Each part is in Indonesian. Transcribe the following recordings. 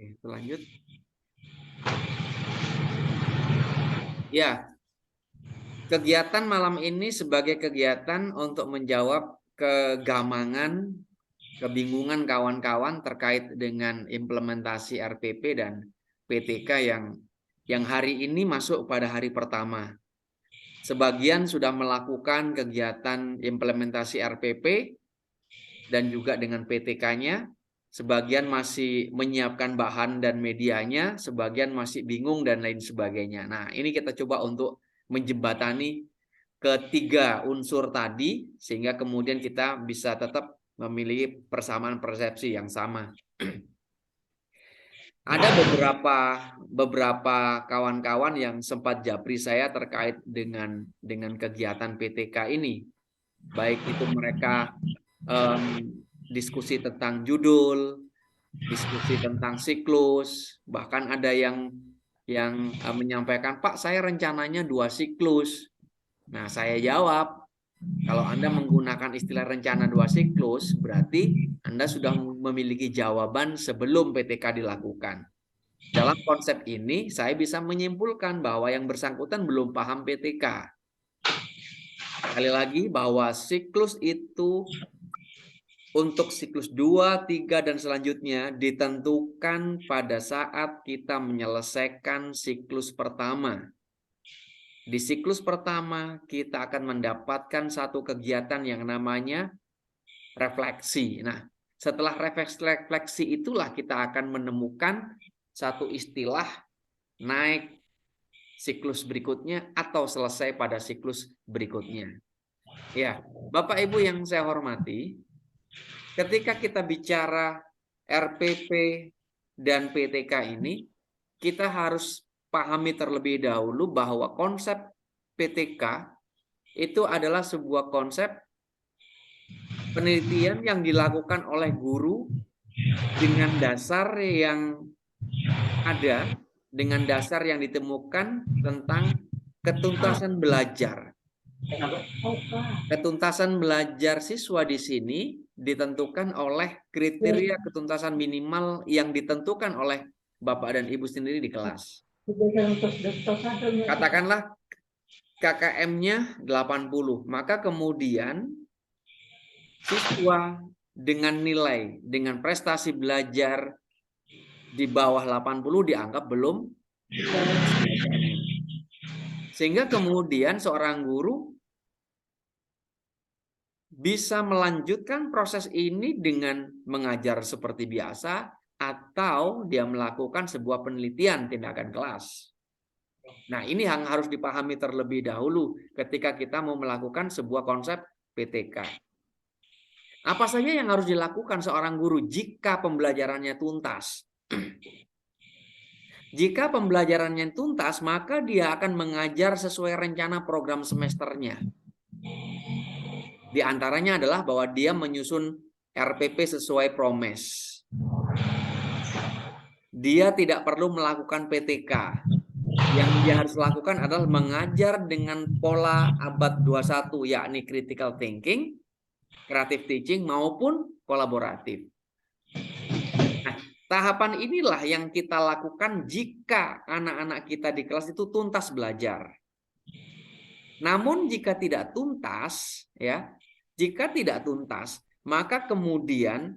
Oke, lanjut. Ya, kegiatan malam ini sebagai kegiatan untuk menjawab kegamangan, kebingungan kawan-kawan terkait dengan implementasi RPP dan PTK yang hari ini masuk pada hari pertama. Sebagian sudah melakukan kegiatan implementasi RPP dan juga dengan PTK-nya. Sebagian masih menyiapkan bahan dan medianya, sebagian masih bingung dan lain sebagainya. Nah, ini kita coba untuk menjembatani ketiga unsur tadi sehingga kemudian kita bisa tetap memiliki persamaan persepsi yang sama. Ada beberapa kawan-kawan yang sempat japri saya terkait dengan kegiatan PTK ini. Baik itu mereka diskusi tentang judul, diskusi tentang siklus, bahkan ada yang menyampaikan, Pak, saya rencananya 2 siklus. Nah, saya jawab, kalau Anda menggunakan istilah rencana 2 siklus, berarti Anda sudah memiliki jawaban sebelum PTK dilakukan. Dalam konsep ini, saya bisa menyimpulkan bahwa yang bersangkutan belum paham PTK. Sekali lagi, bahwa siklus itu untuk siklus 2, 3, dan selanjutnya ditentukan pada saat kita menyelesaikan siklus pertama. Di siklus pertama, kita akan mendapatkan satu kegiatan yang namanya refleksi. Nah, setelah refleksi itulah kita akan menemukan satu istilah naik siklus berikutnya atau selesai pada siklus berikutnya. Ya, Bapak Ibu yang saya hormati, ketika kita bicara RPP dan PTK ini, kita harus pahami terlebih dahulu bahwa konsep PTK itu adalah sebuah konsep penelitian yang dilakukan oleh guru dengan dasar yang ada, dengan dasar yang ditemukan tentang ketuntasan belajar. Ketuntasan belajar siswa di sini ditentukan oleh kriteria ketuntasan minimal yang ditentukan oleh Bapak dan Ibu sendiri di kelas. Katakanlah KKM-nya 80, maka kemudian siswa dengan nilai, dengan prestasi belajar di bawah 80 dianggap belum belajarnya. Sehingga kemudian seorang guru bisa melanjutkan proses ini dengan mengajar seperti biasa atau dia melakukan sebuah penelitian tindakan kelas. Nah, ini yang harus dipahami terlebih dahulu ketika kita mau melakukan sebuah konsep PTK. Apa saja yang harus dilakukan seorang guru jika pembelajarannya tuntas? Jika pembelajarannya tuntas, maka dia akan mengajar sesuai rencana program semesternya. Di antaranya adalah bahwa dia menyusun RPP sesuai promes. Dia tidak perlu melakukan PTK. Yang dia harus lakukan adalah mengajar dengan pola abad 21, yakni critical thinking, creative teaching, maupun kolaboratif. Nah, tahapan inilah yang kita lakukan jika anak-anak kita di kelas itu tuntas belajar. Namun jika tidak tuntas, maka kemudian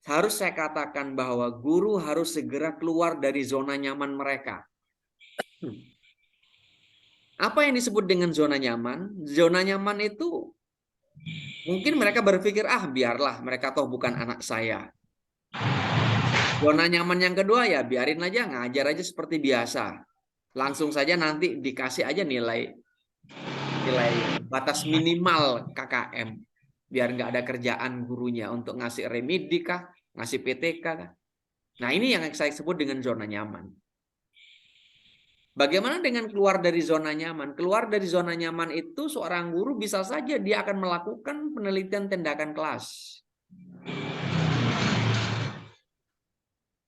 harus saya katakan bahwa guru harus segera keluar dari zona nyaman mereka. Apa yang disebut dengan zona nyaman? Zona nyaman itu mungkin mereka berpikir, biarlah mereka toh bukan anak saya. Zona nyaman yang kedua ya biarin aja, ngajar aja seperti biasa. Langsung saja nanti dikasih aja nilai batas minimal KKM. Biar nggak ada kerjaan gurunya untuk ngasih remedi kah, ngasih PTK kah. Nah, ini yang saya sebut dengan zona nyaman. Bagaimana dengan keluar dari zona nyaman? Keluar dari zona nyaman itu seorang guru bisa saja dia akan melakukan penelitian tindakan kelas.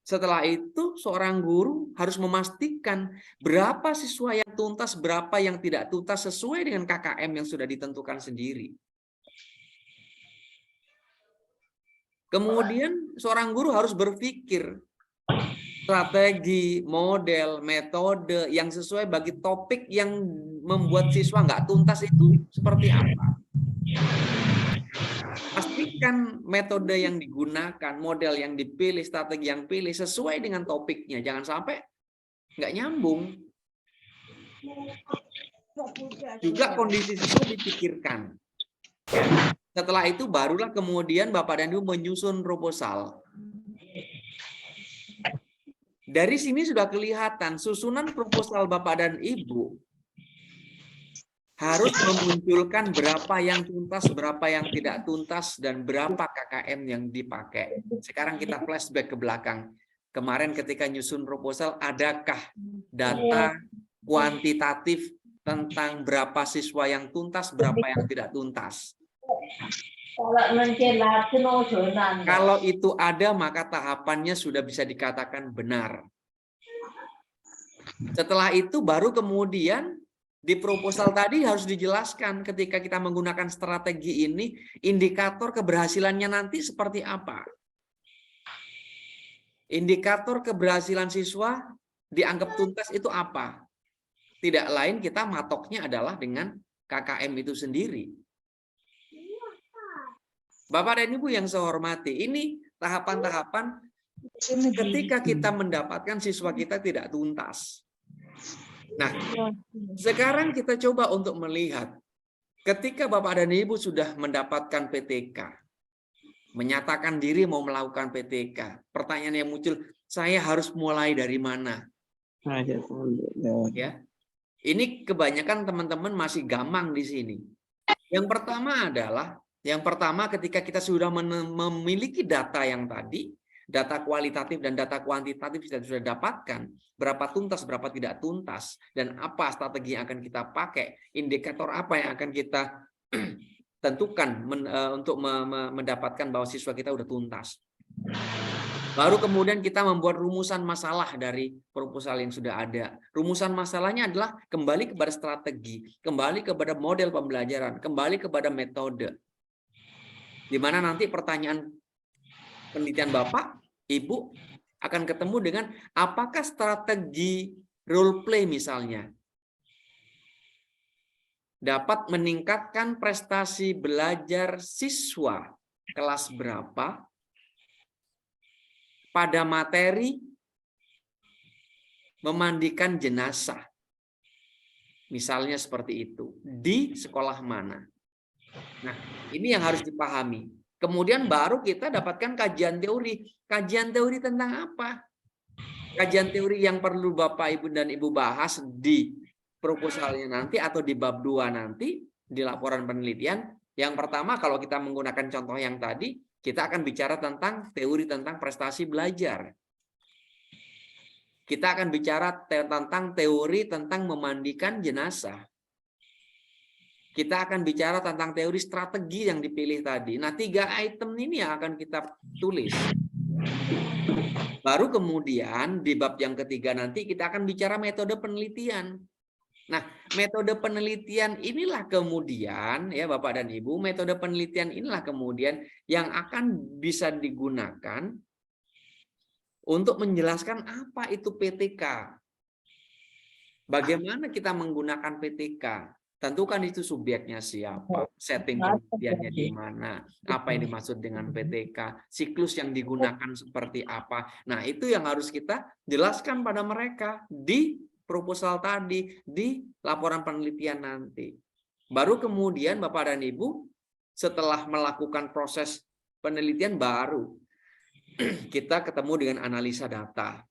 Setelah itu seorang guru harus memastikan berapa siswa yang tuntas, berapa yang tidak tuntas sesuai dengan KKM yang sudah ditentukan sendiri. Kemudian seorang guru harus berpikir, strategi, model, metode yang sesuai bagi topik yang membuat siswa nggak tuntas itu seperti apa. Pastikan metode yang digunakan, model yang dipilih, strategi yang pilih sesuai dengan topiknya. Jangan sampai nggak nyambung. Juga kondisi siswa dipikirkan. Setelah itu barulah kemudian Bapak dan Ibu menyusun proposal. Dari sini sudah kelihatan susunan proposal Bapak dan Ibu harus memunculkan berapa yang tuntas, berapa yang tidak tuntas, dan berapa KKM yang dipakai. Sekarang kita flashback ke belakang. Kemarin ketika nyusun proposal, adakah data kuantitatif tentang berapa siswa yang tuntas, berapa yang tidak tuntas? Kalau itu ada, maka tahapannya sudah bisa dikatakan benar. Setelah itu baru kemudian di proposal tadi harus dijelaskan ketika kita menggunakan strategi ini, indikator keberhasilannya nanti seperti apa. Indikator keberhasilan siswa dianggap tuntas itu apa? Tidak lain kita matoknya adalah dengan KKM itu sendiri. Bapak dan Ibu yang saya hormati, ini tahapan-tahapan ketika kita mendapatkan siswa kita tidak tuntas. Nah, sekarang kita coba untuk melihat ketika Bapak dan Ibu sudah mendapatkan PTK, menyatakan diri mau melakukan PTK, pertanyaan yang muncul, saya harus mulai dari mana? Ya, ini kebanyakan teman-teman masih gamang di sini. Yang pertama ketika kita sudah memiliki data yang tadi, data kualitatif dan data kuantitatif kita sudah dapatkan, berapa tuntas, berapa tidak tuntas, dan apa strategi yang akan kita pakai, indikator apa yang akan kita tentukan untuk mendapatkan bahwa siswa kita sudah tuntas. Baru kemudian kita membuat rumusan masalah dari proposal yang sudah ada. Rumusan masalahnya adalah kembali kepada strategi, kembali kepada model pembelajaran, kembali kepada metode. Di mana nanti pertanyaan penelitian Bapak, Ibu akan ketemu dengan apakah strategi role play misalnya dapat meningkatkan prestasi belajar siswa kelas berapa pada materi memandikan jenazah. Misalnya seperti itu. Di sekolah mana? Nah, ini yang harus dipahami. Kemudian baru kita dapatkan kajian teori. Kajian teori tentang apa? Kajian teori yang perlu Bapak, Ibu, dan Ibu bahas di proposalnya nanti atau di bab 2 nanti, di laporan penelitian. Yang pertama, kalau kita menggunakan contoh yang tadi, kita akan bicara tentang teori tentang prestasi belajar. Kita akan bicara tentang teori tentang memandikan jenazah. Kita akan bicara tentang teori strategi yang dipilih tadi. Nah, 3 item ini yang akan kita tulis. Baru kemudian di bab yang ketiga nanti kita akan bicara metode penelitian. Nah, metode penelitian inilah kemudian, ya Bapak dan Ibu, metode penelitian inilah kemudian yang akan bisa digunakan untuk menjelaskan apa itu PTK. Bagaimana kita menggunakan PTK? Tentukan itu subjeknya siapa, setting penelitiannya di mana, apa yang dimaksud dengan PTK, siklus yang digunakan seperti apa. Nah, itu yang harus kita jelaskan pada mereka di proposal tadi, di laporan penelitian nanti. Baru kemudian Bapak dan Ibu, setelah melakukan proses penelitian baru, kita ketemu dengan analisa data.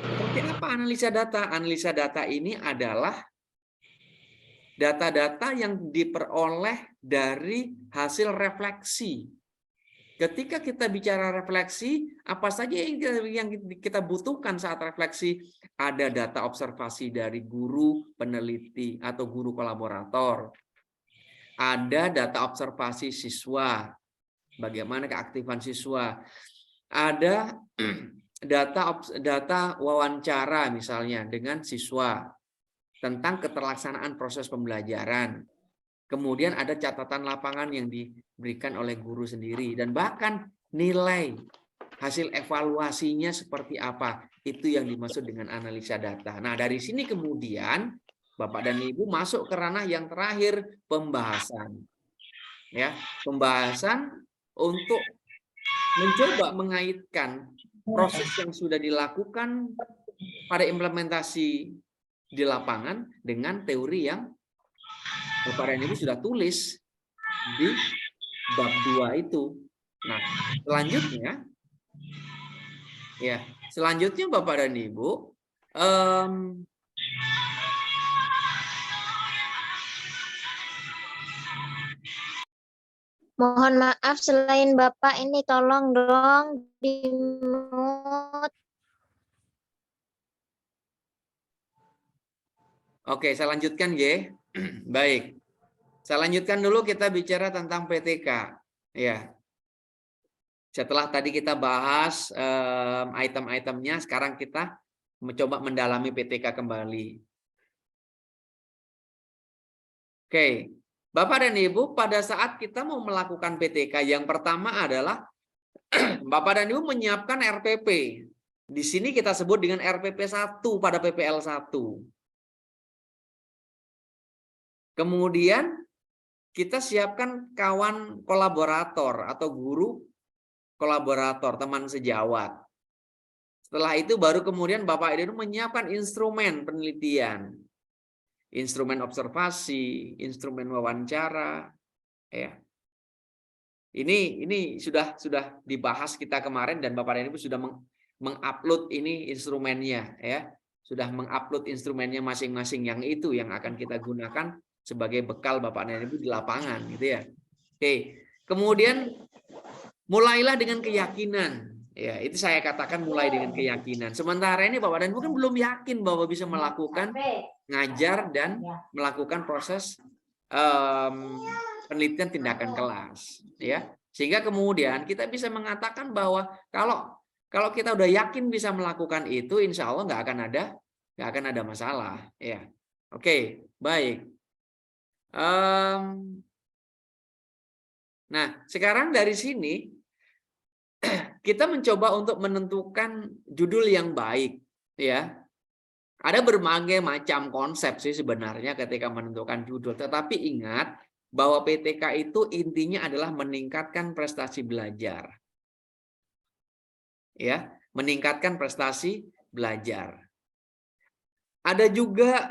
Seperti apa analisa data? Analisa data ini adalah data-data yang diperoleh dari hasil refleksi. Ketika kita bicara refleksi, apa saja yang kita butuhkan saat refleksi? Ada data observasi dari guru peneliti atau guru kolaborator. Ada data observasi siswa, bagaimana keaktifan siswa. Ada data wawancara misalnya dengan siswa tentang keterlaksanaan proses pembelajaran. Kemudian ada catatan lapangan yang diberikan oleh guru sendiri dan bahkan nilai hasil evaluasinya seperti apa. Itu yang dimaksud dengan analisa data. Nah, dari sini kemudian Bapak dan Ibu masuk ke ranah yang terakhir, pembahasan. Ya, pembahasan untuk mencoba mengaitkan proses yang sudah dilakukan pada implementasi di lapangan dengan teori yang Bapak dan Ibu sudah tulis di bab 2 itu. Nah, selanjutnya Bapak dan Ibu, mohon maaf, selain Bapak ini tolong dong di-mute. Oke, saya lanjutkan, G. Baik. Saya lanjutkan dulu, kita bicara tentang PTK. Ya. Setelah tadi kita bahas item-itemnya, sekarang kita mencoba mendalami PTK kembali. Oke. Bapak dan Ibu, pada saat kita mau melakukan PTK, yang pertama adalah Bapak dan Ibu menyiapkan RPP. Di sini kita sebut dengan RPP 1 pada PPL 1. Kemudian kita siapkan kawan kolaborator atau guru kolaborator, teman sejawat. Setelah itu baru kemudian Bapak Ibu menyiapkan instrumen penelitian. Instrumen observasi, instrumen wawancara, ya. Ini sudah dibahas kita kemarin dan Bapak dan Ibu sudah mengupload ini instrumennya, ya. Sudah mengupload instrumennya masing-masing, yang itu yang akan kita gunakan sebagai bekal Bapak dan Ibu di lapangan, gitu ya. Oke. Kemudian mulailah dengan keyakinan. Ya, itu saya katakan mulai dengan keyakinan. Sementara ini Bapak dan Ibu kan belum yakin bahwa bisa melakukan ngajar dan melakukan proses penelitian tindakan kelas, ya. Sehingga kemudian kita bisa mengatakan bahwa kalau kita udah yakin bisa melakukan itu, insya Allah nggak akan ada masalah, ya. Oke, baik. Nah, sekarang dari sini kita mencoba untuk menentukan judul yang baik, ya. Ada berbagai macam konsep sih sebenarnya ketika menentukan judul, tetapi ingat bahwa PTK itu intinya adalah meningkatkan prestasi belajar. Ya, meningkatkan prestasi belajar. Ada juga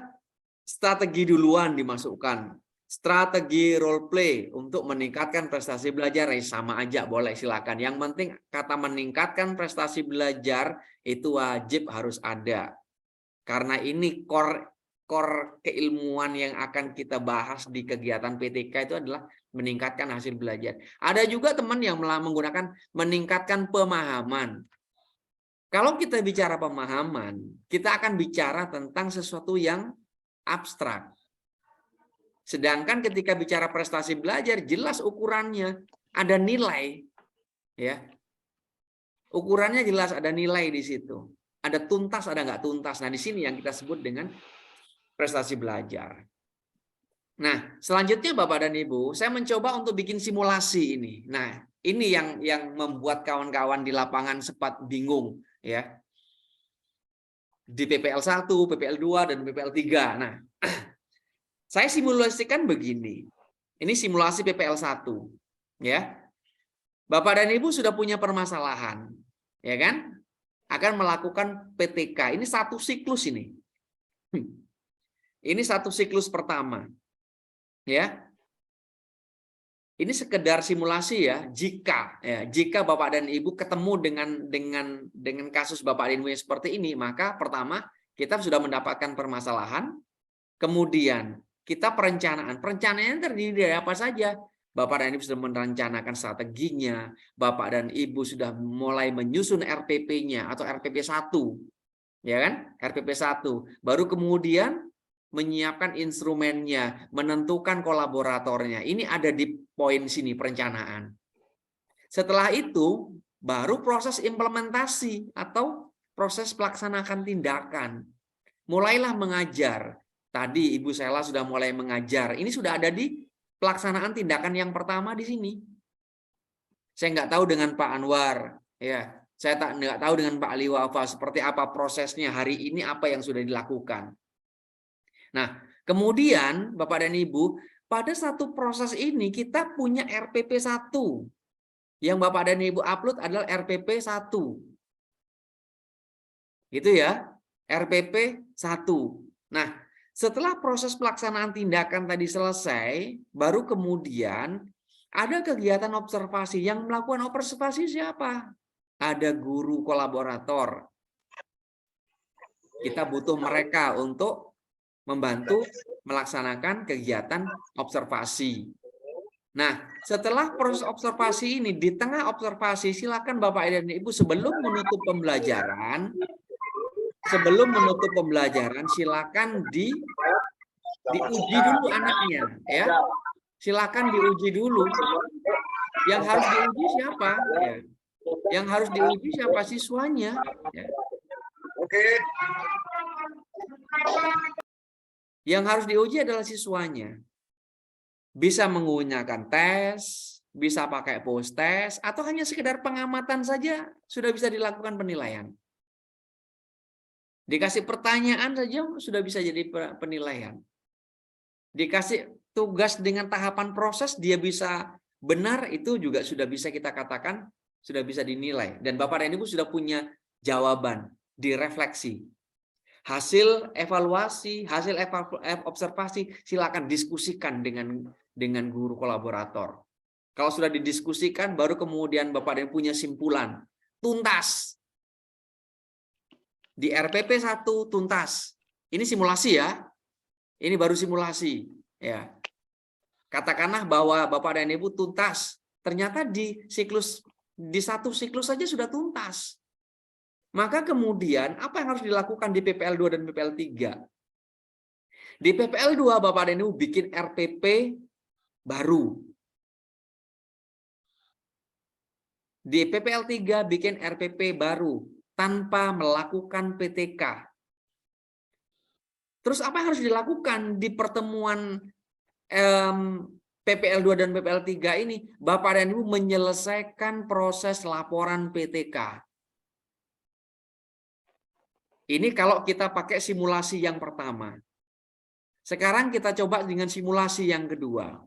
strategi duluan dimasukkan. Strategi role play untuk meningkatkan prestasi belajar, sama aja boleh, silakan. Yang penting kata meningkatkan prestasi belajar itu wajib harus ada. Karena ini core keilmuan yang akan kita bahas di kegiatan PTK itu adalah meningkatkan hasil belajar. Ada juga teman yang menggunakan meningkatkan pemahaman. Kalau kita bicara pemahaman, kita akan bicara tentang sesuatu yang abstrak. Sedangkan ketika bicara prestasi belajar, jelas ukurannya, ada nilai, ya. Ukurannya jelas, ada nilai di situ. Ada tuntas, ada nggak tuntas. Nah, di sini yang kita sebut dengan prestasi belajar. Nah, selanjutnya Bapak dan Ibu, saya mencoba untuk bikin simulasi ini. Nah, ini yang membuat kawan-kawan di lapangan sempat bingung, ya. Di PPL 1, PPL 2, dan PPL 3. Nah, saya simulasikan begini. Ini simulasi PPL 1, ya. Bapak dan Ibu sudah punya permasalahan, ya kan? Akan melakukan PTK. Ini satu siklus ini. Ini satu siklus pertama. Ya. Ini sekedar simulasi ya. Jika Bapak dan Ibu ketemu dengan kasus Bapak dan Ibu yang seperti ini, maka pertama kita sudah mendapatkan permasalahan, kemudian kita perencanaan. Perencanaannya terdiri dari apa saja? Bapak dan Ibu sudah merencanakan strateginya, Bapak dan Ibu sudah mulai menyusun RPP-nya atau RPP 1. Ya kan? RPP 1. Baru kemudian menyiapkan instrumennya, menentukan kolaboratornya. Ini ada di poin sini, perencanaan. Setelah itu, baru proses implementasi atau proses pelaksanakan tindakan. Mulailah mengajar. Tadi Ibu Sela sudah mulai mengajar. Ini sudah ada di pelaksanaan tindakan yang pertama di sini. Saya nggak tahu dengan Pak Anwar, ya. Saya nggak tahu dengan Pak Liwafa seperti apa prosesnya hari ini, apa yang sudah dilakukan. Nah, kemudian Bapak dan Ibu, pada satu proses ini kita punya RPP 1. Yang Bapak dan Ibu upload adalah RPP 1. Gitu ya, RPP 1. Nah, setelah proses pelaksanaan tindakan tadi selesai, baru kemudian ada kegiatan observasi. Yang melakukan observasi siapa? Ada guru kolaborator. Kita butuh mereka untuk membantu melaksanakan kegiatan observasi. Nah, setelah proses observasi ini, di tengah observasi, silakan Bapak dan Ibu sebelum menutup pembelajaran, silakan diuji dulu anaknya, ya. Silakan diuji dulu. Yang harus diuji siapa? Ya. Yang harus diuji siapa? Siswanya. Ya. Yang harus diuji adalah siswanya. Bisa menggunakan tes, bisa pakai post test, atau hanya sekedar pengamatan saja sudah bisa dilakukan penilaian. Dikasih pertanyaan saja sudah bisa jadi penilaian. Dikasih tugas dengan tahapan proses, dia bisa benar, itu juga sudah bisa kita katakan sudah bisa dinilai. Dan Bapak dan Ibu sudah punya jawaban, direfleksi. Hasil evaluasi, hasil observasi, silakan diskusikan dengan guru kolaborator. Kalau sudah didiskusikan, baru kemudian Bapak dan Ibu punya simpulan. Tuntas. Di RPP 1 tuntas. Ini simulasi ya. Ini baru simulasi. Ya. Katakanlah bahwa Bapak dan Ibu tuntas. Ternyata di satu siklus saja sudah tuntas. Maka kemudian apa yang harus dilakukan di PPL 2 dan PPL 3? Di PPL 2 Bapak dan Ibu bikin RPP baru. Di PPL 3 bikin RPP baru tanpa melakukan PTK. Terus apa yang harus dilakukan di pertemuan PPL 2 dan PPL 3 ini? Bapak dan Ibu menyelesaikan proses laporan PTK. Ini kalau kita pakai simulasi yang pertama. Sekarang kita coba dengan simulasi yang kedua.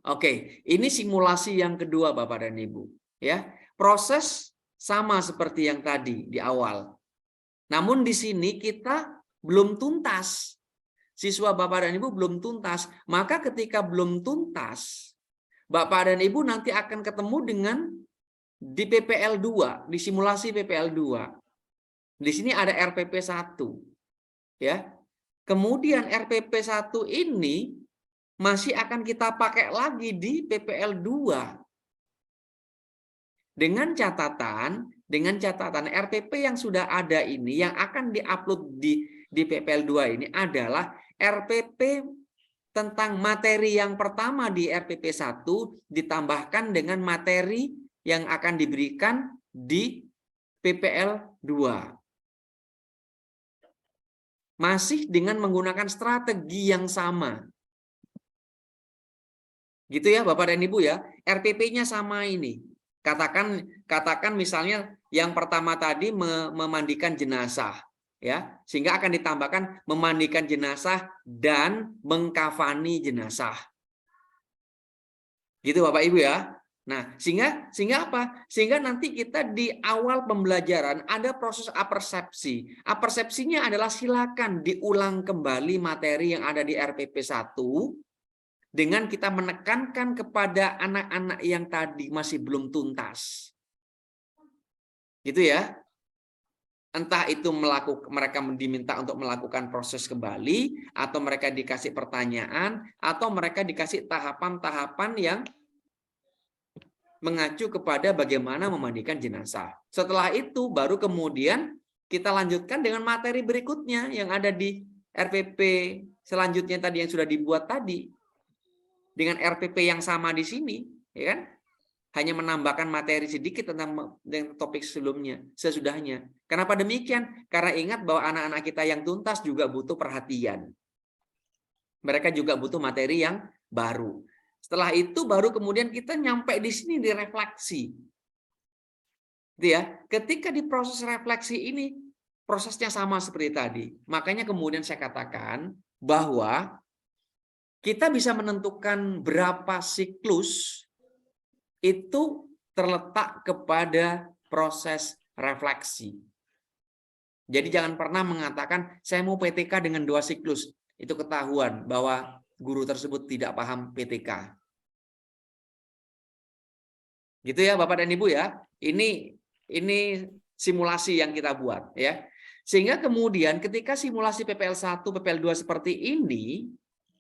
Oke, ini simulasi yang kedua Bapak dan Ibu. Ya, proses sama seperti yang tadi di awal. Namun di sini kita belum tuntas. Siswa Bapak dan Ibu belum tuntas. Maka ketika belum tuntas, Bapak dan Ibu nanti akan ketemu dengan di PPL 2, di simulasi PPL 2. Di sini ada RPP 1. Ya. Kemudian RPP 1 ini masih akan kita pakai lagi di PPL 2. Dengan catatan RPP yang sudah ada ini yang akan diupload di PPL 2 ini adalah RPP tentang materi yang pertama di RPP 1 ditambahkan dengan materi yang akan diberikan di PPL 2. Masih dengan menggunakan strategi yang sama. Gitu ya Bapak dan Ibu ya. RPP-nya sama ini. Katakan misalnya yang pertama tadi memandikan jenazah. Ya, sehingga akan ditambahkan memandikan jenazah dan mengkafani jenazah. Gitu Bapak Ibu ya. Nah, sehingga apa? Sehingga nanti kita di awal pembelajaran ada proses apersepsi. Apersepsinya adalah silakan diulang kembali materi yang ada di RPP 1 dengan kita menekankan kepada anak-anak yang tadi masih belum tuntas. Gitu ya. Entah itu mereka diminta untuk melakukan proses kembali, atau mereka dikasih pertanyaan, atau mereka dikasih tahapan-tahapan yang mengacu kepada bagaimana memandikan jenazah. Setelah itu baru kemudian kita lanjutkan dengan materi berikutnya yang ada di RPP selanjutnya tadi yang sudah dibuat tadi. Dengan RPP yang sama di sini, ya kan? Hanya menambahkan materi sedikit tentang topik sebelumnya, sesudahnya. Kenapa demikian? Karena ingat bahwa anak-anak kita yang tuntas juga butuh perhatian. Mereka juga butuh materi yang baru. Setelah itu baru kemudian kita nyampe di sini direfleksi. Gitu ya. Ketika di proses refleksi ini prosesnya sama seperti tadi. Makanya kemudian saya katakan bahwa kita bisa menentukan berapa siklus itu terletak kepada proses refleksi. Jadi jangan pernah mengatakan saya mau PTK dengan 2 siklus. Itu ketahuan bahwa guru tersebut tidak paham PTK. Gitu ya Bapak dan Ibu ya. Ini simulasi yang kita buat ya. Sehingga kemudian ketika simulasi PPL 1, PPL 2 seperti ini,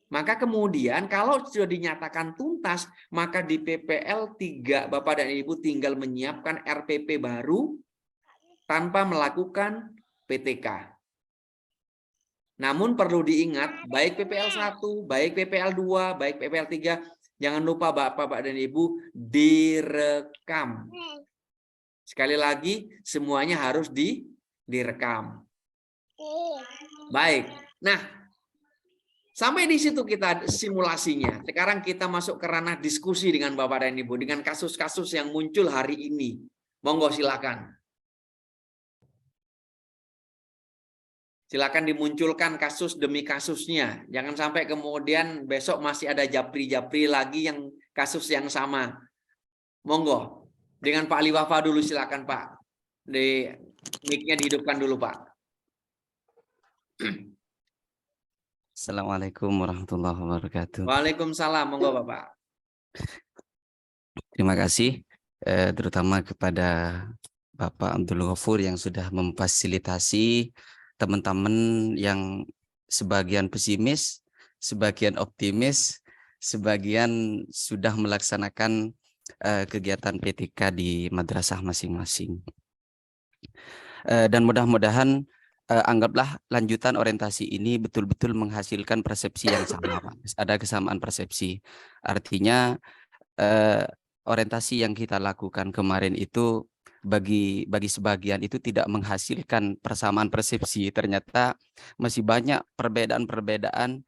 maka kemudian kalau sudah dinyatakan tuntas, maka di PPL 3 Bapak dan Ibu tinggal menyiapkan RPP baru tanpa melakukan PTK. Namun perlu diingat, baik PPL 1, baik PPL 2, baik PPL 3, jangan lupa Bapak dan Ibu direkam. Sekali lagi, semuanya harus direkam. Baik. Nah, sampai di situ kita simulasinya. Sekarang kita masuk ke ranah diskusi dengan Bapak dan Ibu dengan kasus-kasus yang muncul hari ini. Monggo silakan. Silakan dimunculkan kasus demi kasusnya. Jangan sampai kemudian besok masih ada japri-japri lagi yang kasus yang sama. Monggo. Dengan Pak Liwafa dulu silakan Pak. Mic-nya dihidupkan dulu Pak. Assalamualaikum warahmatullahi wabarakatuh. Waalaikumsalam, monggo Bapak. Terima kasih terutama kepada Bapak Abdul Ghafur yang sudah memfasilitasi teman-teman yang sebagian pesimis, sebagian optimis, sebagian sudah melaksanakan kegiatan PTK di madrasah masing-masing. Dan mudah-mudahan anggaplah lanjutan orientasi ini betul-betul menghasilkan persepsi yang sama, Pak. Ada kesamaan persepsi. Artinya orientasi yang kita lakukan kemarin itu bagi sebagian itu tidak menghasilkan persamaan persepsi. Ternyata masih banyak perbedaan-perbedaan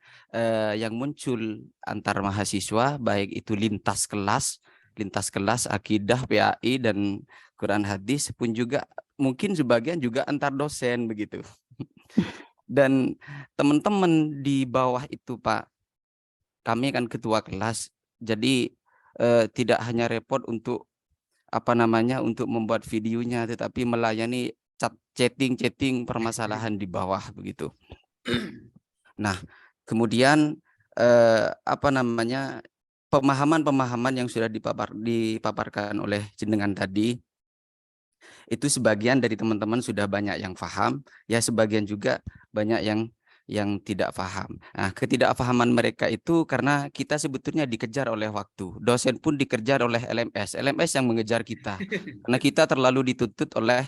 yang muncul antar mahasiswa, baik itu lintas kelas, akidah, PAI dan Quran hadis pun juga mungkin sebagian juga antar dosen begitu. Dan teman-teman di bawah itu Pak, kami kan ketua kelas, jadi tidak hanya repot untuk untuk membuat videonya, tetapi melayani chatting permasalahan di bawah begitu. Nah, kemudian pemahaman yang sudah dipaparkan oleh jenengan tadi, itu sebagian dari teman-teman sudah banyak yang paham, ya sebagian juga banyak yang tidak paham. Nah, ketidakpahaman mereka itu karena kita sebetulnya dikejar oleh waktu. Dosen pun dikejar oleh LMS yang mengejar kita. Karena kita terlalu dituntut oleh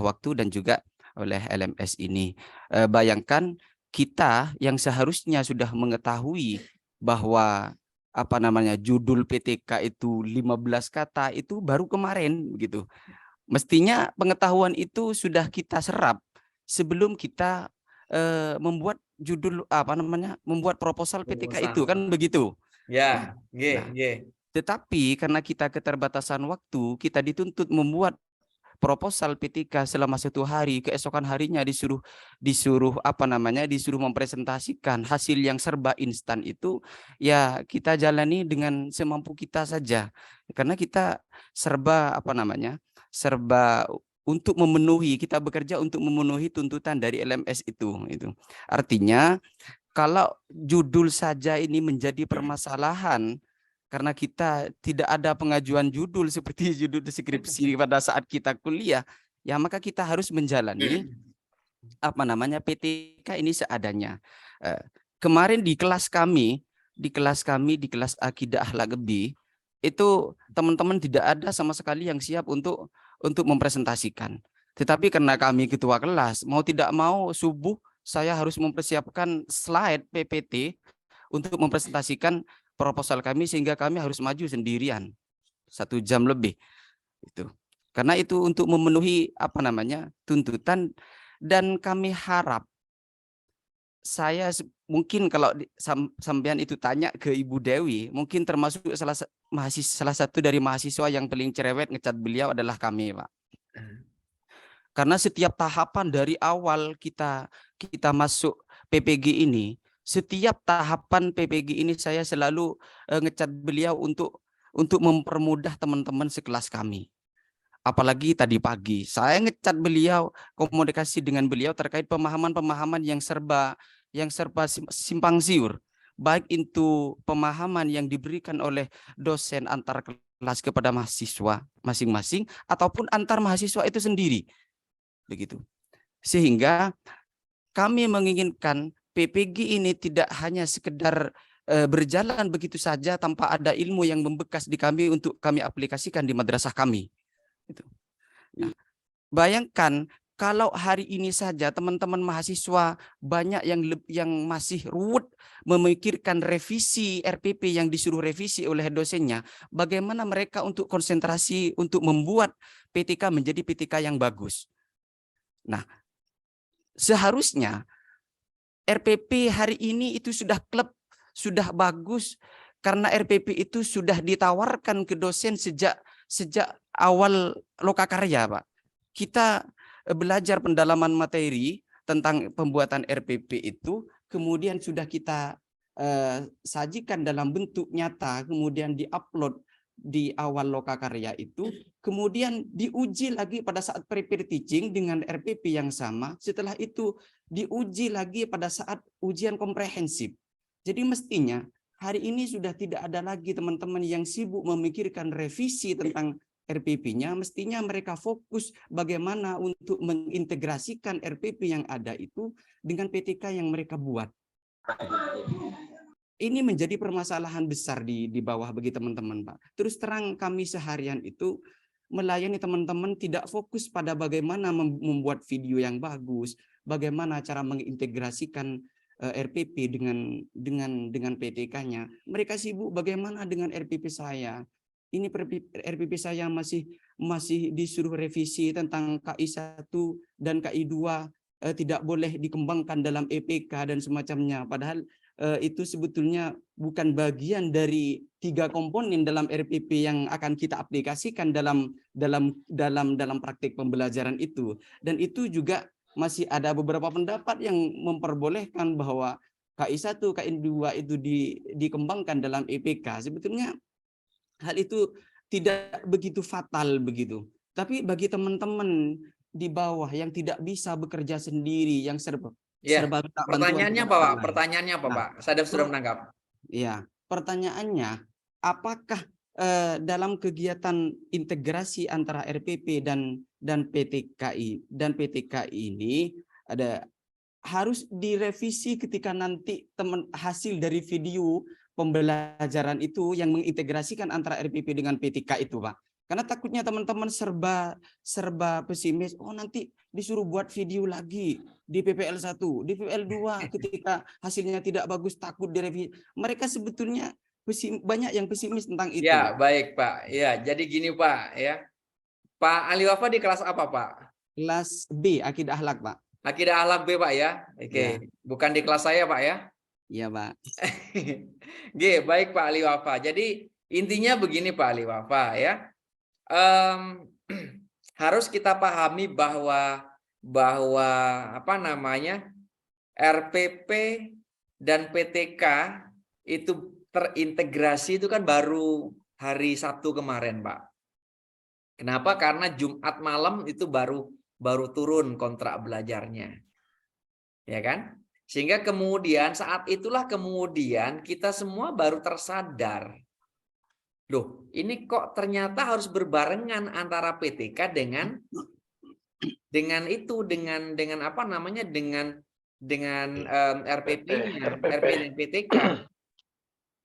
waktu dan juga oleh LMS ini. Bayangkan kita yang seharusnya sudah mengetahui bahwa judul PTK itu 15 kata itu baru kemarin begitu. Mestinya pengetahuan itu sudah kita serap sebelum kita membuat judul membuat proposal PTK itu kan begitu. Ya, tetapi karena kita keterbatasan waktu, kita dituntut membuat proposal PTK selama 1 hari, keesokan harinya disuruh mempresentasikan hasil yang serba instan itu, ya kita jalani dengan semampu kita saja. Karena kita serba untuk memenuhi, kita bekerja untuk memenuhi tuntutan dari LMS itu. Artinya kalau judul saja ini menjadi permasalahan karena kita tidak ada pengajuan judul seperti judul deskripsi pada saat kita kuliah, ya maka kita harus menjalani PTK ini seadanya. Kemarin di kelas akidah akhlak gebi, itu teman-teman tidak ada sama sekali yang siap untuk mempresentasikan. Tetapi karena kami ketua kelas, mau tidak mau subuh saya harus mempersiapkan slide PPT untuk mempresentasikan proposal kami, sehingga kami harus maju sendirian 1 jam lebih itu. Karena itu untuk memenuhi tuntutan, dan kami harap saya mungkin kalau sampean itu tanya ke Ibu Dewi, mungkin termasuk salah satu dari mahasiswa yang paling cerewet ngecat beliau adalah kami, Pak. Karena setiap tahapan dari awal kita masuk PPG ini, setiap tahapan PPG ini saya selalu ngecat beliau untuk mempermudah teman-teman sekelas kami. Apalagi tadi pagi saya ngecat beliau, komunikasi dengan beliau terkait pemahaman-pemahaman yang serba simpang siur, baik itu pemahaman yang diberikan oleh dosen antar kelas kepada mahasiswa masing-masing ataupun antar mahasiswa itu sendiri, begitu. Sehingga kami menginginkan PPG ini tidak hanya sekedar berjalan begitu saja tanpa ada ilmu yang membekas di kami untuk kami aplikasikan di madrasah kami. Nah, bayangkan kalau hari ini saja teman-teman mahasiswa banyak yang masih ruwet memikirkan revisi RPP yang disuruh revisi oleh dosennya, bagaimana mereka untuk konsentrasi untuk membuat PTK menjadi PTK yang bagus. Nah, seharusnya RPP hari ini itu sudah klub, sudah bagus, karena RPP itu sudah ditawarkan ke dosen sejak awal lokakarya, Pak. Kita belajar pendalaman materi tentang pembuatan RPP itu, kemudian sudah kita sajikan dalam bentuk nyata, kemudian diupload di awal lokakarya itu, kemudian diuji lagi pada saat prepare teaching dengan RPP yang sama, setelah itu diuji lagi pada saat ujian komprehensif. Jadi mestinya hari ini sudah tidak ada lagi teman-teman yang sibuk memikirkan revisi tentang RPP-nya, mestinya mereka fokus bagaimana untuk mengintegrasikan RPP yang ada itu dengan PTK yang mereka buat. Ini menjadi permasalahan besar di bawah bagi teman-teman, Pak. Terus terang kami seharian itu melayani teman-teman tidak fokus pada bagaimana membuat video yang bagus, bagaimana cara mengintegrasikan RPP dengan PTK-nya. Mereka sibuk bagaimana dengan RPP saya. Ini RPP saya masih disuruh revisi tentang KI 1 dan KI 2 tidak boleh dikembangkan dalam EPK dan semacamnya. Padahal itu sebetulnya bukan bagian dari 3 komponen dalam RPP yang akan kita aplikasikan dalam praktik pembelajaran itu. Dan itu juga masih ada beberapa pendapat yang memperbolehkan bahwa KI 1, KI 2 itu dikembangkan dalam EPK. Sebetulnya hal itu tidak begitu fatal begitu. Tapi bagi teman-teman di bawah yang tidak bisa bekerja sendiri, yang serba pertanyaannya apa, Pak? Pertanyaannya apa, Pak? Saya sudah menangkap. Ya, pertanyaannya, apakah dalam kegiatan integrasi antara RPP dan PTK ini harus direvisi ketika nanti hasil dari video pembelajaran itu yang mengintegrasikan antara RPP dengan PTK itu, Pak. Karena takutnya teman-teman serba pesimis, oh nanti disuruh buat video lagi di PPL 1, di PPL 2 ketika hasilnya tidak bagus takut direvisi. Mereka sebetulnya banyak yang pesimis tentang itu. Ya, baik, Pak. Ya, jadi gini, Pak, ya. Pak Ali Wafa di kelas apa, Pak? Kelas B, Akidah Akhlak, Pak. Akidah Akhlak B, Pak, ya. Oke, ya. Bukan di kelas saya, Pak, ya. Iya, Pak. Oke, baik, Pak Ali Wafa. Jadi intinya begini, Pak Ali Wafa, ya. Harus kita pahami bahwa apa namanya RPP dan PTK itu terintegrasi itu kan baru hari Sabtu kemarin, Pak. Kenapa? Karena Jumat malam itu baru turun kontrak belajarnya, ya kan? Sehingga kemudian saat itulah kemudian kita semua baru tersadar. Loh, ini kok ternyata harus berbarengan antara PTK dengan apa namanya dengan RPP-nya, RP dan PTK.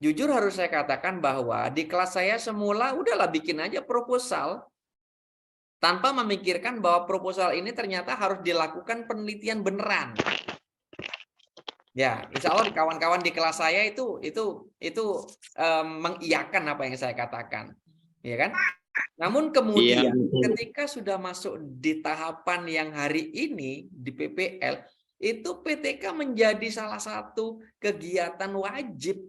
Jujur harus saya katakan bahwa di kelas saya semula udahlah bikin aja proposal tanpa memikirkan bahwa proposal ini ternyata harus dilakukan penelitian beneran. Ya, insya Allah kawan-kawan di kelas saya itu mengiyakan apa yang saya katakan, ya kan? Namun kemudian ketika sudah masuk di tahapan yang hari ini di PPL, itu PTK menjadi salah satu kegiatan wajib.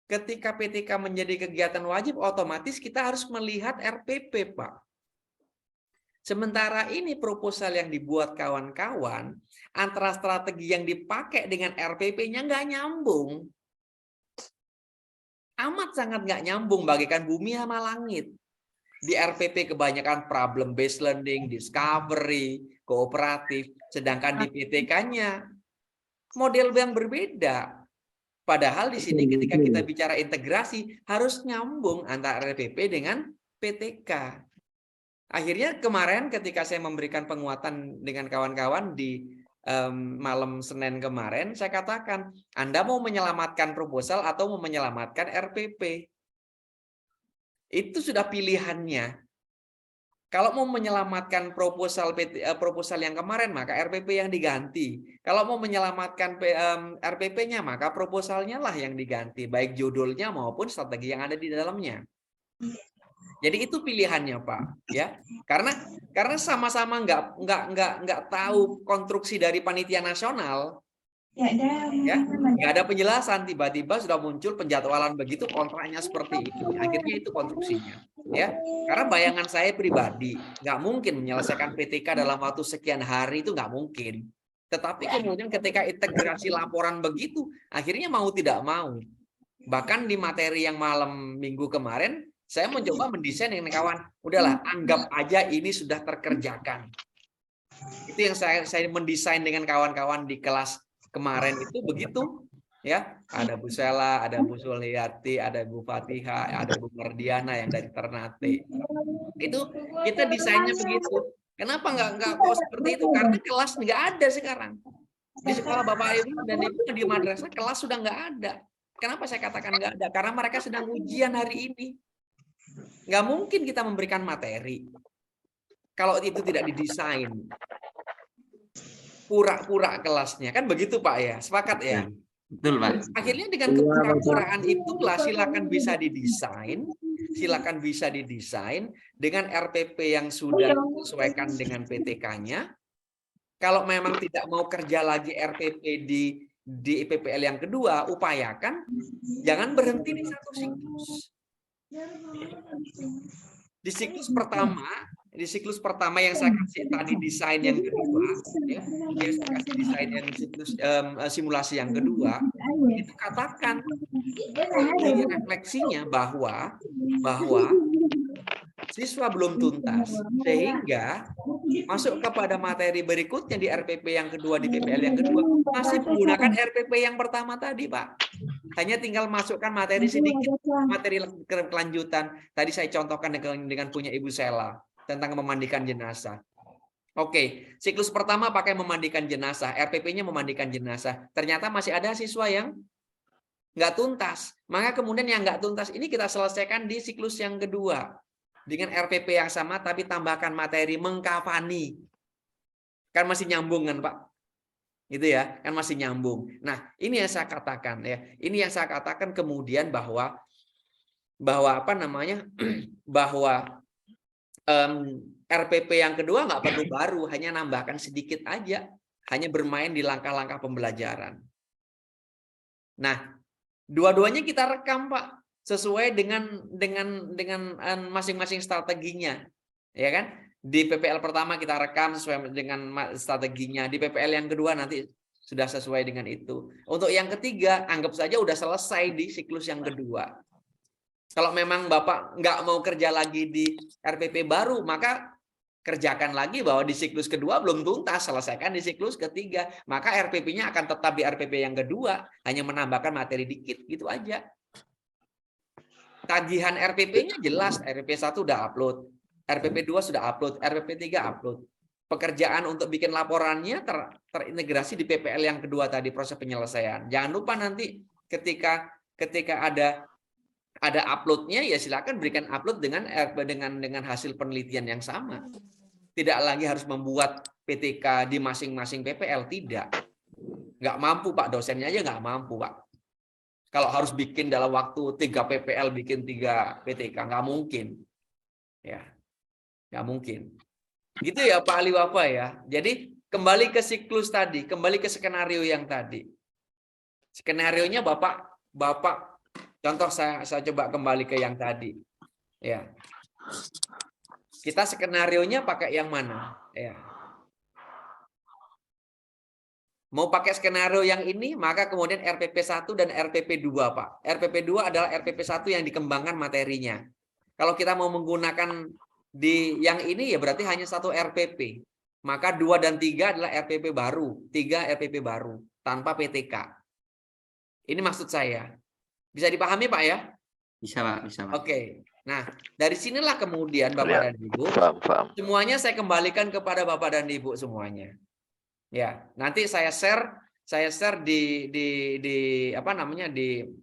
Ketika PTK menjadi kegiatan wajib, otomatis kita harus melihat RPP, Pak. Sementara ini proposal yang dibuat kawan-kawan, antara strategi yang dipakai dengan RPP-nya nggak nyambung. Amat sangat nggak nyambung, bagaikan bumi sama langit. Di RPP kebanyakan problem based learning, discovery, kooperatif, sedangkan di PTK-nya model yang berbeda. Padahal di sini ketika kita bicara integrasi harus nyambung antara RPP dengan PTK. Akhirnya kemarin ketika saya memberikan penguatan dengan kawan-kawan di malam Senin kemarin, saya katakan, Anda mau menyelamatkan proposal atau mau menyelamatkan RPP? Itu sudah pilihannya. Kalau mau menyelamatkan proposal yang kemarin, maka RPP yang diganti. Kalau mau menyelamatkan RPP-nya, maka proposalnya lah yang diganti, baik judulnya maupun strategi yang ada di dalamnya. Jadi itu pilihannya, Pak. Ya, karena sama-sama nggak tahu konstruksi dari panitia nasional. Ya, nggak ada penjelasan, tiba-tiba sudah muncul penjadwalan begitu, kontraknya seperti ini, akhirnya itu konstruksinya. Ya, karena bayangan saya pribadi nggak mungkin menyelesaikan PTK dalam waktu sekian hari, itu nggak mungkin. Tetapi kemudian ketika integrasi laporan begitu, akhirnya mau tidak mau, bahkan di materi yang malam minggu kemarin, saya mencoba mendesain dengan kawan, udahlah anggap aja ini sudah terkerjakan. Itu yang saya mendesain dengan kawan-kawan di kelas kemarin itu begitu, ya. Ada Bu Sela, ada Bu Suliati, ada Bu Fatihah, ada Bu Mardiana yang dari Ternate. Itu kita desainnya begitu. Kenapa nggak kok seperti itu? Karena kelas nggak ada sekarang. Di sekolah Bapak Ibu dan Ibu di madrasah kelas sudah nggak ada. Kenapa saya katakan nggak ada? Karena mereka sedang ujian hari ini. Nggak mungkin kita memberikan materi kalau itu tidak didesain. Pura-pura kelasnya, kan begitu Pak ya, sepakat ya? Betul, Pak. Akhirnya dengan kepura-puraan itulah silakan bisa didesain dengan RPP yang sudah disesuaikan dengan PTK-nya. Kalau memang tidak mau kerja lagi RPP di PPL yang kedua, upayakan jangan berhenti di satu siklus. Di siklus pertama yang saya kasih tadi desain yang kedua, ya, yang saya kasih desain yang siklus simulasi yang kedua, itu katakan di refleksinya bahwa siswa belum tuntas, sehingga masuk kepada materi berikutnya di RPP yang kedua, di PPL yang kedua, masih menggunakan RPP yang pertama tadi, Pak. Hanya tinggal masukkan materi sedikit, materi kelanjutan. Tadi saya contohkan dengan punya Ibu Sela tentang memandikan jenazah. Oke, siklus pertama pakai memandikan jenazah, RPP-nya memandikan jenazah. Ternyata masih ada siswa yang nggak tuntas. Maka kemudian yang nggak tuntas ini kita selesaikan di siklus yang kedua. Dengan RPP yang sama, tapi tambahkan materi mengkafani. Kan masih nyambung kan, Pak? Gitu ya, kan masih nyambung. Nah, ini yang saya katakan ya. Ini yang saya katakan kemudian bahwa apa namanya? bahwa RPP yang kedua nggak perlu baru, hanya nambahkan sedikit aja, hanya bermain di langkah-langkah pembelajaran. Nah, dua-duanya kita rekam, Pak, sesuai dengan masing-masing strateginya, ya kan? Di PPL pertama kita rekam sesuai dengan strateginya, di PPL yang kedua nanti sudah sesuai dengan itu. Untuk yang ketiga, anggap saja udah selesai di siklus yang kedua. Kalau memang Bapak nggak mau kerja lagi di RPP baru, maka kerjakan lagi bahwa di siklus kedua belum tuntas, selesaikan di siklus ketiga. Maka RPP-nya akan tetap di RPP yang kedua, hanya menambahkan materi dikit, gitu aja. Tagihan RPP-nya jelas, RPP 1 udah upload, RPP 2 sudah upload, RPP 3 upload. Pekerjaan untuk bikin laporannya terintegrasi di PPL yang kedua tadi, proses penyelesaian. Jangan lupa nanti ketika ada uploadnya, ya silakan berikan upload dengan hasil penelitian yang sama. Tidak lagi harus membuat PTK di masing-masing PPL, tidak. Nggak mampu, Pak, dosennya aja nggak mampu, Pak. Kalau harus bikin dalam waktu 3 PPL, bikin 3 PTK, nggak mungkin. Ya, nggak mungkin. Gitu ya Pak Ali Wafa ya. Jadi Kembali ke siklus tadi, kembali ke skenario yang tadi. Skenarionya Bapak contoh saya coba kembali ke yang tadi. Ya. Kita skenarionya pakai yang mana? Ya. Mau pakai skenario yang ini, maka kemudian RPP 1 dan RPP 2, Pak. RPP 2 adalah RPP 1 yang dikembangkan materinya. Kalau kita mau menggunakan di yang ini, ya berarti hanya satu RPP. Maka 2 dan 3 adalah RPP baru. 3 RPP baru, tanpa PTK. Ini maksud saya. Bisa dipahami, Pak, ya? Bisa, Pak. Bisa, Pak. Oke. Nah, dari sinilah kemudian Bapak dan Ibu, semuanya saya kembalikan kepada Bapak dan Ibu semuanya. Ya, nanti saya share di apa namanya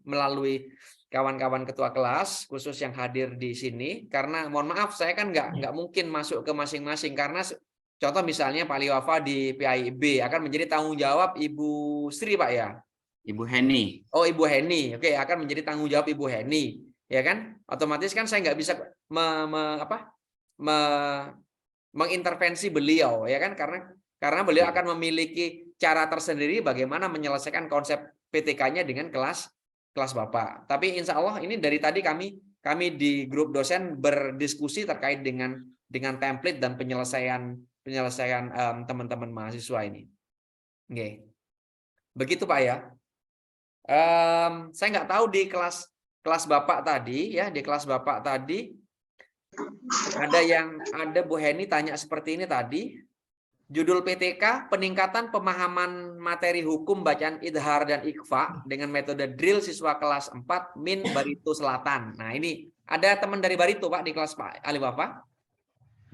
melalui kawan-kawan ketua kelas khusus yang hadir di sini, karena mohon maaf saya kan nggak mungkin masuk ke masing-masing, karena contoh misalnya Pak Liwafa di PIB akan menjadi tanggung jawab Ibu Sri, Pak, ya. Ibu Heni. Oh, Ibu Heni. Oke, akan menjadi tanggung jawab Ibu Heni, ya kan? Otomatis kan saya nggak bisa mengintervensi beliau, ya kan? Karena beliau akan memiliki cara tersendiri bagaimana menyelesaikan konsep PTK-nya dengan kelas Bapak. Tapi insya Allah ini dari tadi kami di grup dosen berdiskusi terkait dengan template dan penyelesaian teman-teman mahasiswa ini. Oke. Begitu, Pak, ya. Saya nggak tahu di kelas Bapak tadi, ya, di kelas Bapak tadi ada Bu Heni tanya seperti ini tadi. Judul PTK, peningkatan pemahaman materi hukum bacaan idhar dan ikhfa dengan metode drill siswa kelas 4 Min Barito Selatan. Nah, ini ada teman dari Barito, Pak, di kelas Pak Ali Bapak?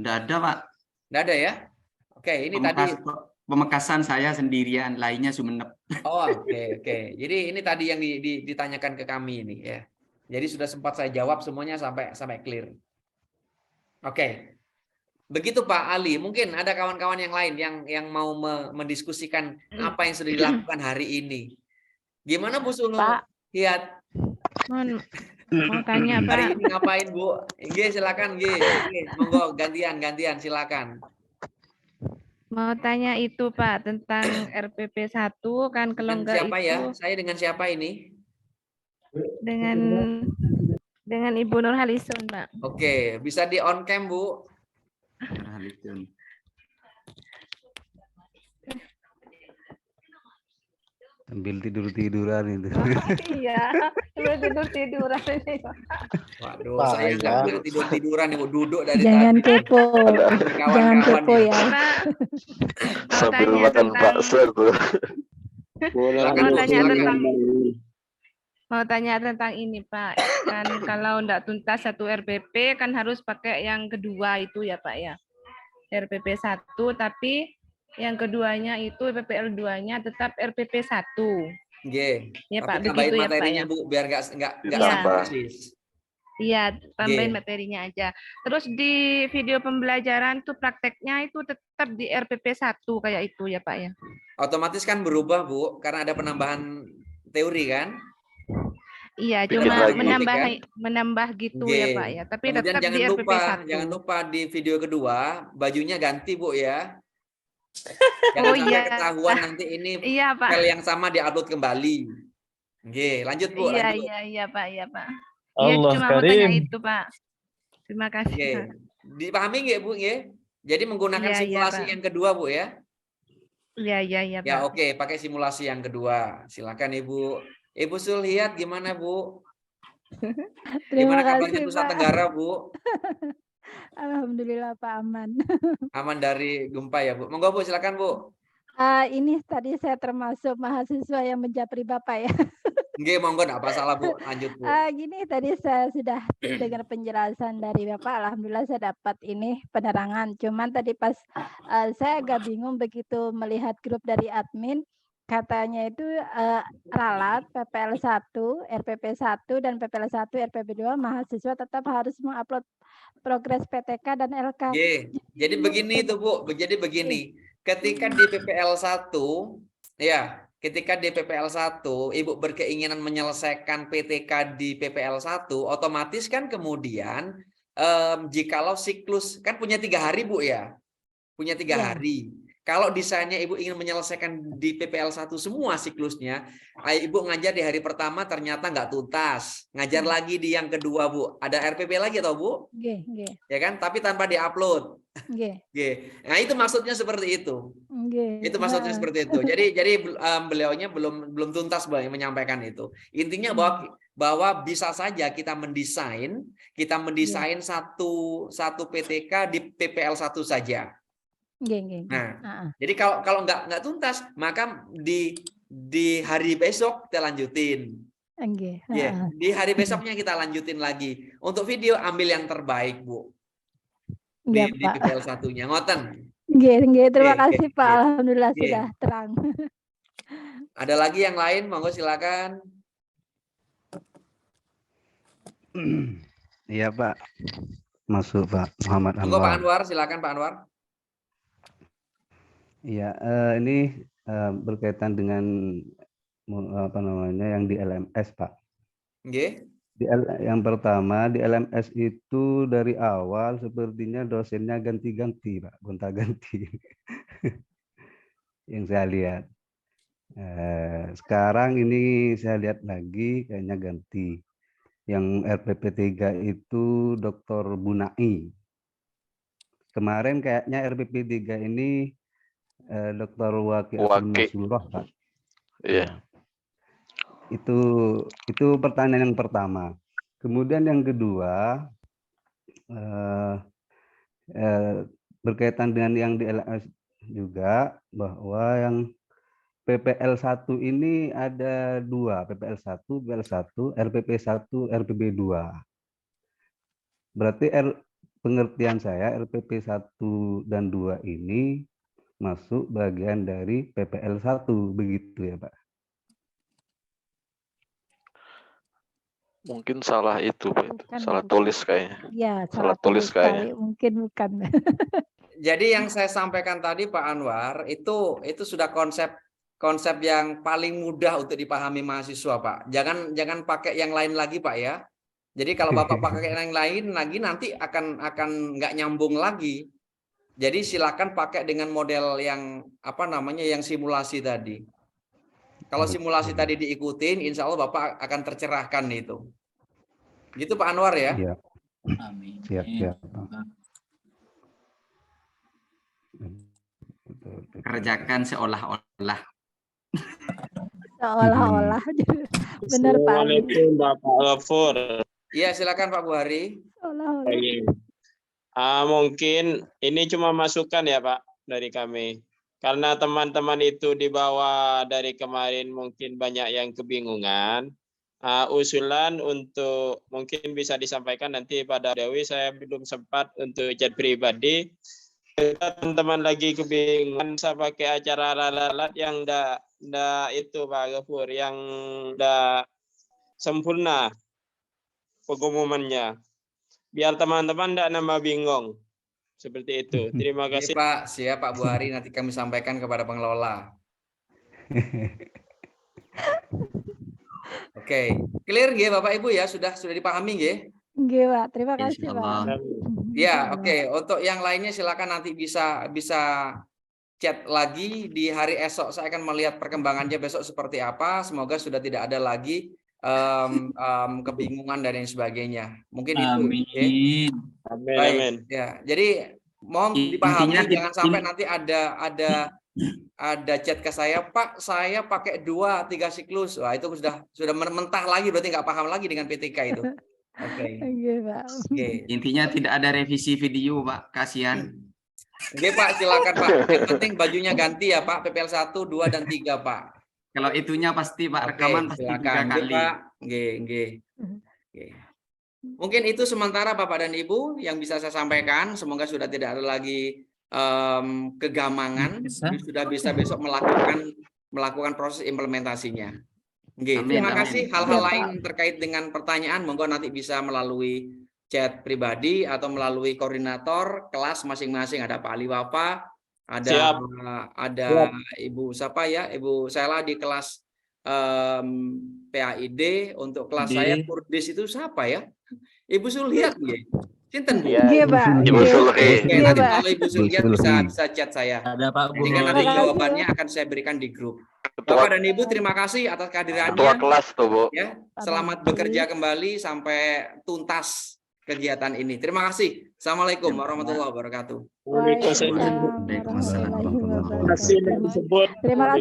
Nggak ada, Pak. Nggak ada, ya? Oke, ini tadi Pemekasan saya sendirian, lainnya Sumenep. Oh, oke. Jadi ini tadi yang ditanyakan ke kami ini, ya. Jadi sudah sempat saya jawab semuanya sampai clear. Oke. Begitu, Pak Ali. Mungkin ada kawan-kawan yang lain yang mau mendiskusikan apa yang sudah dilakukan hari ini. Gimana Bu Sulu? Pak. Lihat. Mau tanya, Pak. Hari ini ngapain, Bu? Silakan, monggo gantian silakan. Mau tanya itu, Pak, tentang RPP 1 kan kalau enggak siapa itu. Ya? Saya dengan siapa ini? Dengan Ibu Nurhalisun, Pak. Oke, bisa di on cam, Bu. Sambil tidur-tiduran itu. Iya, tidur-tiduran ini. Waduh, saya nggak tidur-tiduran, Ibu, duduk dari Jangan tadi. kepo, jangan kepo ya. Sambil makan bakso tuh. Mau tanya tentang ini, Pak. Kan kalau enggak tuntas satu RPP kan harus pakai yang kedua itu ya, Pak, ya. RPP 1 tapi yang keduanya itu PPL 2-nya tetap RPP 1. Nggih. Ya, Pak, tambahin begitu ya, Pak, materinya, ya. Bu, biar nggak persis. Iya, tambahin materinya aja. Terus di video pembelajaran tuh prakteknya itu tetap di RPP 1 kayak itu ya, Pak, ya. Otomatis kan berubah, Bu, karena ada penambahan teori kan? Iya, Bikin cuma lagi, menambah gitu ya, Pak, ya. Tapi kemudian tetap di RPP 1. jangan lupa di video kedua bajunya ganti, Bu, ya. Jangan Oh, sampai iya. ketahuan nanti ini Iya, Pak. file yang sama diupload kembali. Oke, lanjut, Bu. Iya, lanjut. iya, Pak, iya, Pak. Iya, Allah cuma mau Karim. tanya itu, Pak. Terima kasih, Oke. Pak. Dipahami nggak, Bu, nggih? Jadi menggunakan Iya, iya, simulasi Pak. yang kedua, Bu, ya. Iya, iya, iya, Pak. Ya, oke, pakai simulasi yang kedua. Silakan, Ibu. Ibu Sulhiat gimana, Bu? Terima Gimana kabarnya kasih, Nusa Pak. Tenggara, Bu? Alhamdulillah, Pak, aman. Aman dari gempa ya, Bu? Monggo, Bu, silakan, Bu. Ini tadi saya termasuk mahasiswa yang menjapri Bapak ya. Nggih, monggo, enggak masalah, Bu. Lanjut, Bu. Gini, tadi saya sudah dengar penjelasan dari Bapak. Alhamdulillah saya dapat ini penerangan. Cuman tadi pas saya agak bingung begitu melihat grup dari admin. Katanya itu ralat PPL 1, RPP 1, dan PPL 1, RPP 2 mahasiswa tetap harus mengupload progres PTK dan LK. Jadi begini itu, Bu. Jadi begini. Ketika di PPL 1, ya, ketika di PPL 1, Ibu berkeinginan menyelesaikan PTK di PPL 1, otomatis kan kemudian jikalau siklus, kan punya 3 hari, Bu, ya? Punya 3 hari. Kalau desainnya Ibu ingin menyelesaikan di PPL 1 semua siklusnya, Ibu ngajar di hari pertama ternyata nggak tuntas. Ngajar lagi di yang kedua, Bu. Ada RPP lagi atau Bu? Nggih, nggih. Ya kan? Tapi tanpa diupload. Nggih. Nah, itu maksudnya seperti itu. Nggih. Itu maksudnya seperti itu. Jadi beliaunya belum tuntas menyampaikan itu. Intinya bahwa bisa saja kita mendesain satu PTK di PPL 1 saja. Nah, jadi kalau nggak tuntas, maka di hari besok kita lanjutin. Di hari besoknya kita lanjutin lagi. Untuk video ambil yang terbaik, Bu. Di PPL 1-nya. Ngoten. Terima kasih Pak. Alhamdulillah sudah terang. Ada lagi yang lain? Monggo silakan. Iya Pak. Masuk Pak Muhammad Monggo Pak Anwar. Anwar, silakan Pak Anwar. Iya, ini berkaitan dengan apa namanya yang di LMS Pak. Nggih. Yang pertama di LMS itu dari awal sepertinya dosennya ganti-ganti Pak, gonta-ganti. Yang saya lihat. Sekarang ini saya lihat lagi kayaknya ganti. Yang RPP 3 itu Dr. Bunai. Kemarin kayaknya RPP 3 ini Dr. Waki Masurah Pak. Iya. Itu pertanyaan yang pertama. Kemudian yang kedua berkaitan dengan yang di LMS juga, bahwa yang PPL 1 ini ada 2, PPL 1, RPP 1, RPP 2. Berarti pengertian saya RPP 1 dan 2 ini masuk bagian dari PPL 1, begitu ya Pak? Mungkin salah itu, Pak. Bukan, Salah bukan. tulis kayaknya. Ya, Salah tulis kayaknya. Mungkin bukan. Jadi yang saya sampaikan tadi Pak Anwar itu sudah konsep yang paling mudah untuk dipahami mahasiswa Pak. Jangan pakai yang lain lagi Pak ya. Jadi kalau Bapak pakai yang lain lagi nanti akan nggak nyambung lagi. Jadi silakan pakai dengan model yang yang simulasi tadi. Kalau simulasi tadi diikutin, insya Allah Bapak akan tercerahkan itu. Gitu Pak Anwar ya? Iya. Amin. Siap. Kerjakan seolah-olah. Seolah-olah. Benar Pak. Assalamualaikum Bapak Ghafur. Iya silakan Pak Buhari. Mungkin ini cuma masukan ya Pak dari kami. Karena teman-teman itu dibawa dari kemarin mungkin banyak yang kebingungan. Usulan untuk mungkin bisa disampaikan nanti pada Dewi, saya belum sempat untuk chat pribadi. Teman-teman lagi kebingungan saya pakai acara lalat yang ndak itu Pak Ghafur, yang ndak sempurna pengumumannya. Biar teman-teman ndak nambah bingung. Seperti itu. Terima kasih. Pak, siap Pak Buhari, nanti kami sampaikan kepada pengelola. Oke, clear nggih Bapak Ibu ya, sudah dipahami nggih? Nggih Pak, terima kasih Pak. Ya, oke. Untuk yang lainnya silakan nanti bisa chat lagi di hari esok. Saya akan melihat perkembangannya besok seperti apa. Semoga sudah tidak ada lagi kebingungan dan lain sebagainya. Mungkin itu. Okay? Amin. Ya, jadi mohon dipahami jangan sampai nanti ada chat ke saya, Pak, saya pakai 2-3 siklus. Wah, itu sudah mentah lagi, berarti nggak paham lagi dengan PTK itu. Oke. Intinya tidak ada revisi video, Pak. Kasihan. Oke, Pak, silakan, Pak. Yang penting bajunya ganti ya, Pak. PPL 1, 2, dan 3, Pak. Kalau itunya pasti, Pak, rekaman pasti 3 kali. Pak. Mungkin itu sementara Bapak dan Ibu yang bisa saya sampaikan. Semoga sudah tidak ada lagi kegamangan. Sudah bisa besok melakukan proses implementasinya. Terima kasih. Hal-hal lain terkait dengan pertanyaan, monggo nanti bisa melalui chat pribadi atau melalui koordinator kelas masing-masing. Ada Pak Ali Wafa, ada Ibu siapa ya, Ibu Sela di kelas PAID. Untuk kelas saya Kurdis itu siapa ya? Ibu Suliat ya. Sinten Bu? Iya, Pak. Ibu Iya. Sulhi. Oke, Iya, nanti Pak. kalau Ibu Sulhi Sulhi. bisa chat saya. Ada Pak Jadi kan Guru. nanti Terima kasih, jawabannya akan saya berikan di grup. Ketua, Bapak dan Ibu terima kasih atas ketua kehadirannya. kelas tuh, Bu. Ya, selamat bekerja kembali sampai tuntas kegiatan ini. Terima kasih. Assalamualaikum warahmatullahi wabarakatuh. Waalaikumsalam Waalaikumsalam warahmatullahi warahmatullahi wabarakatuh. Terima kasih.